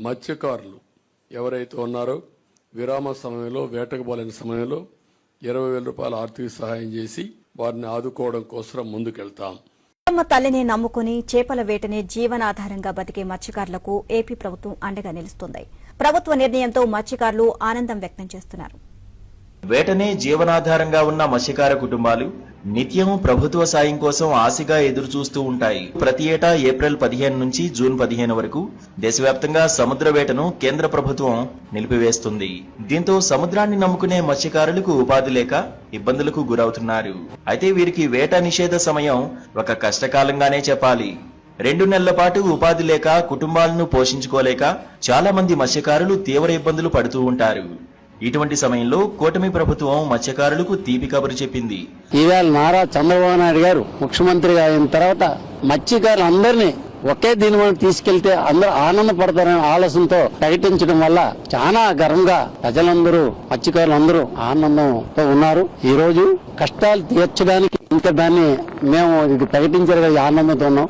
మత్స్యకారులు ఎవరైతే ఉన్నారో విరామ సమయంలో వేటకు పోలేని సమయంలో 20,000 రూపాయల ఆర్థిక సహాయం చేసి వారిని ఆదుకోవడం కోసం ముందుకెళ్తాం. తమ తల్లిని నమ్ముకుని చేపల వేటనే జీవనాధారంగా బతికే మత్స్యకారులకు ఏపీ ప్రభుత్వం అండగా నిలుస్తుంది. ప్రభుత్వ నిర్ణయంతో మత్స్యకారులు ఆనందం వ్యక్తం చేస్తున్నారు. వేటనే జీవనాధారంగా ఉన్న మత్స్యకార కుటుంబాలు నిత్యం ప్రభుత్వ సాయం కోసం ఆశగా ఎదురుచూస్తూ ఉంటాయి. ప్రతి ఏటా ఏప్రిల్ 15 నుంచి జూన్ 15 వరకు దేశవ్యాప్తంగా సముద్ర వేటను కేంద్ర ప్రభుత్వం నిలిపివేస్తుంది. దీంతో సముద్రాన్ని నమ్ముకునే మత్స్యకారులకు ఉపాధి లేక ఇబ్బందులకు గురవుతున్నారు. అయితే వీరికి వేట నిషేధ సమయం ఒక కష్టకాలంగానే చెప్పాలి. 2 నెలల పాటు ఉపాధి లేక కుటుంబాలను పోషించుకోలేక చాలా మంది మత్స్యకారులు తీవ్ర ఇబ్బందులు పడుతూ ఉంటారు. ఇటువంటి సమయంలో కూటమి ప్రభుత్వం మత్స్యకారులకు తీపి కబురు చెప్పింది. ఈవేళ నారా చంద్రబాబు నాయుడు గారు ముఖ్యమంత్రిగా అయిన తర్వాత మత్స్యకారులందరినీ ఒకే దీని మనం తీసుకెళ్తే అందరూ ఆనందపడతారనే ఆలోచనతో ప్రకటించడం వల్ల చాలా గర్వంగా ప్రజలందరూ మత్స్యకారులందరూ ఆనందంతో ఉన్నారు. ఈ రోజు కష్టాలు తీర్చడానికి ఇంకా దాన్ని మేము ఇది ప్రకటించారు కదా, ఆనందంతో ఉన్నాం.